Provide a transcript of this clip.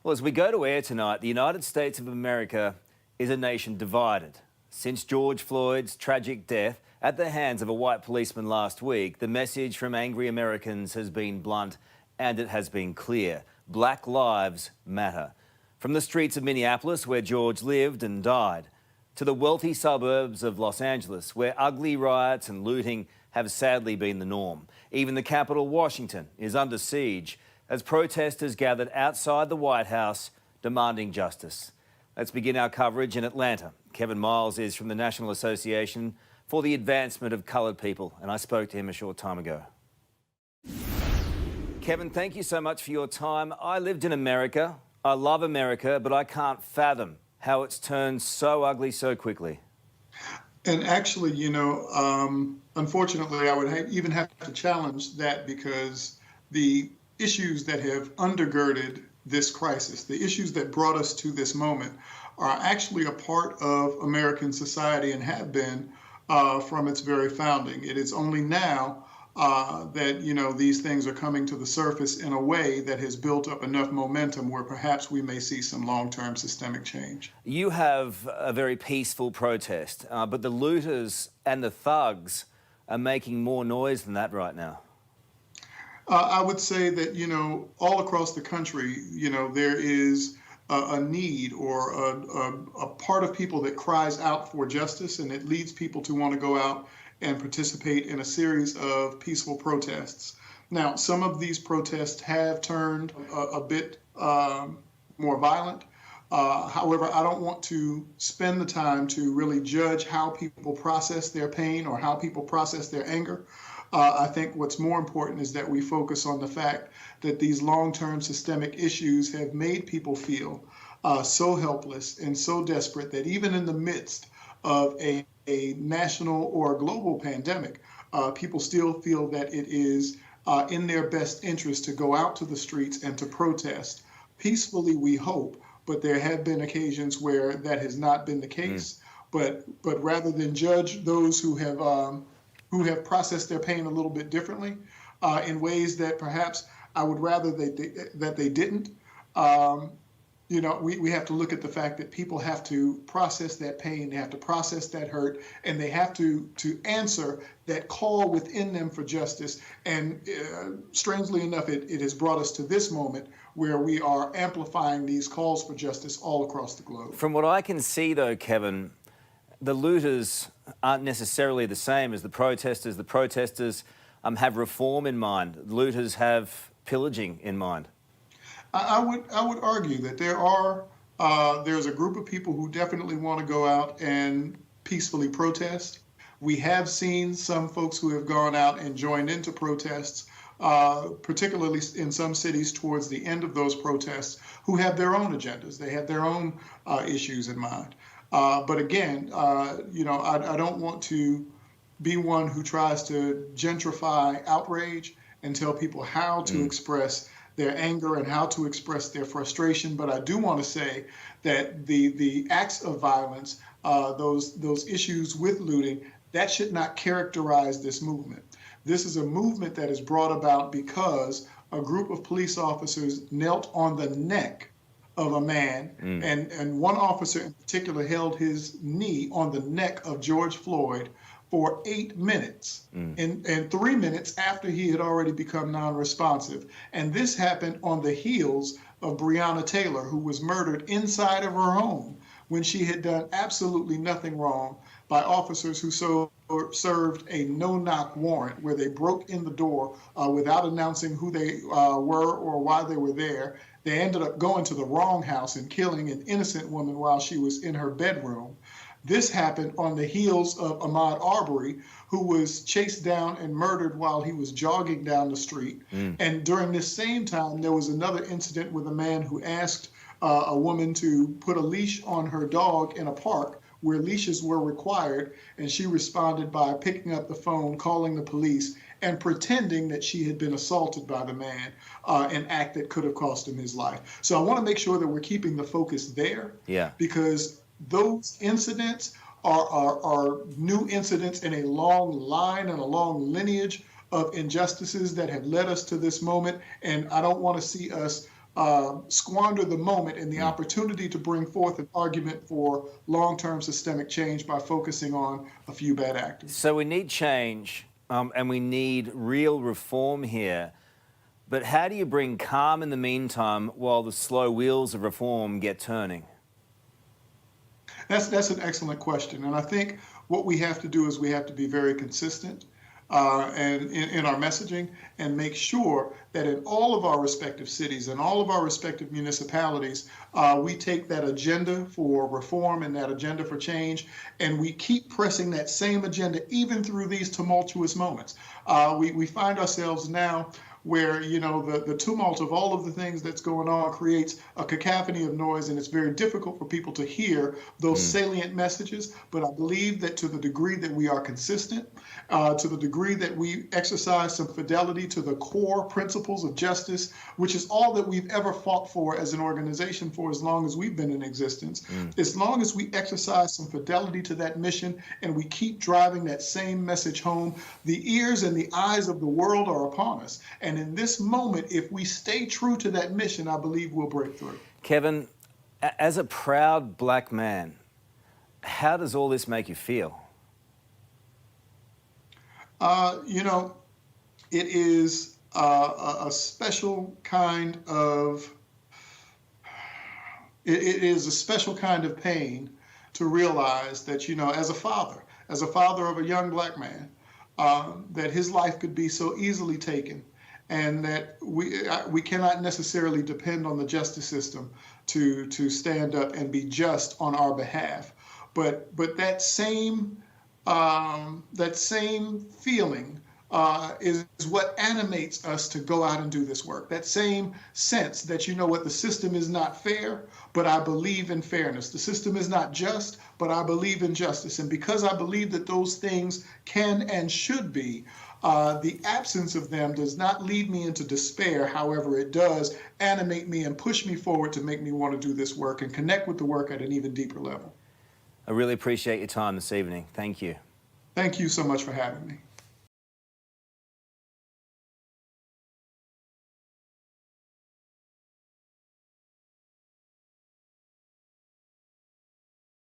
Well, as we go to air tonight, the United States of America is a nation divided. Since George Floyd's tragic death at the hands of a white policeman last week, the message from angry Americans has been blunt and it has been clear. Black lives matter. From the streets of Minneapolis, where George lived and died, to the wealthy suburbs of Los Angeles, where ugly riots and looting have sadly been the norm. Even the capital, Washington, is under siege as protesters gathered outside the White House demanding justice. Let's begin our coverage in Atlanta. Kevin Miles is from the National Association for the Advancement of Coloured People, and I spoke to him a short time ago. Kevin, thank you so much for your time. I lived in America. I love America, but I can't fathom how it's turned so ugly so quickly. And actually, unfortunately, I would even have to challenge that, because the issues that have undergirded this crisis, the issues that brought us to this moment, are actually a part of American society and have been from its very founding. It is only now that these things are coming to the surface in a way that has built up enough momentum where perhaps we may see some long-term systemic change. You have a very peaceful protest, but the looters and the thugs are making more noise than that right now. I would say that, all across the country, there is a need or a part of people that cries out for justice, and it leads people to want to go out and participate in a series of peaceful protests. Now, some of these protests have turned a bit more violent. However, I don't want to spend the time to really judge how people process their pain or how people process their anger. I think what's more important is that we focus on the fact that these long-term systemic issues have made people feel so helpless and so desperate that even in the midst of a national or a global pandemic, people still feel that it is in their best interest to go out to the streets and to protest peacefully, we hope, but there have been occasions where that has not been the case. But rather than judge those who have processed their pain a little bit differently, in ways that perhaps I would rather that they didn't. We have to look at the fact that people have to process that pain, they have to process that hurt, and they have to answer that call within them for justice. And strangely enough, it has brought us to this moment where we are amplifying these calls for justice all across the globe. From what I can see, though, Kevin, the looters aren't necessarily the same as the protesters. The protesters have reform in mind. Looters have pillaging in mind. I would argue that there's a group of people who definitely want to go out and peacefully protest. We have seen some folks who have gone out and joined into protests, particularly in some cities towards the end of those protests, who have their own agendas. They have their own issues in mind. But again, I don't want to be one who tries to gentrify outrage and tell people how to express their anger and how to express their frustration. But I do want to say that the acts of violence, those issues with looting, that should not characterize this movement. This is a movement that is brought about because a group of police officers knelt on the neck of a man, and one officer in particular held his knee on the neck of George Floyd for 8 minutes, and 3 minutes after he had already become non-responsive. And this happened on the heels of Breonna Taylor, who was murdered inside of her home when she had done absolutely nothing wrong, by officers who served a no-knock warrant, where they broke in the door without announcing who they were or why they were there. They ended up going to the wrong house and killing an innocent woman while she was in her bedroom. This happened on the heels of Ahmaud Arbery, who was chased down and murdered while he was jogging down the street. And during this same time, there was another incident with a man who asked a woman to put a leash on her dog in a park where leashes were required, and she responded by picking up the phone, calling the police, and pretending that she had been assaulted by the man, an act that could have cost him his life. So I want to make sure that we're keeping the focus there, because those incidents are new incidents in a long line and a long lineage of injustices that have led us to this moment. And I don't want to see us squander the moment and the opportunity to bring forth an argument for long-term systemic change by focusing on a few bad actors. So we need change, and we need real reform here. But how do you bring calm in the meantime while the slow wheels of reform get turning? That's an excellent question. And I think what we have to do is we have to be very consistent and in our messaging and make sure that in all of our respective cities and all of our respective municipalities, we take that agenda for reform and that agenda for change, and we keep pressing that same agenda even through these tumultuous moments. We find ourselves now where, you know, the tumult of all of the things that's going on creates a cacophony of noise, and it's very difficult for people to hear those salient messages. But I believe that to the degree that we are consistent, to the degree that we exercise some fidelity to the core principles of justice, which is all that we've ever fought for as an organization for as long as we've been in existence, as long as we exercise some fidelity to that mission and we keep driving that same message home, the ears and the eyes of the world are upon us. And in this moment, if we stay true to that mission, I believe we'll break through. Kevin, as a proud black man, how does all this make you feel? You know, it is a special kind of, it is a special kind of pain to realize that, you know, as a father of a young black man, that his life could be so easily taken, and that we cannot necessarily depend on the justice system to stand up and be just on our behalf. But that same feeling is what animates us to go out and do this work. That same sense that, you know what, the system is not fair, but I believe in fairness. The system is not just, but I believe in justice. And because I believe that those things can and should be, the absence of them does not lead me into despair. However, it does animate me and push me forward to make me want to do this work and connect with the work at an even deeper level. I really appreciate your time this evening. Thank you. Thank you so much for having me.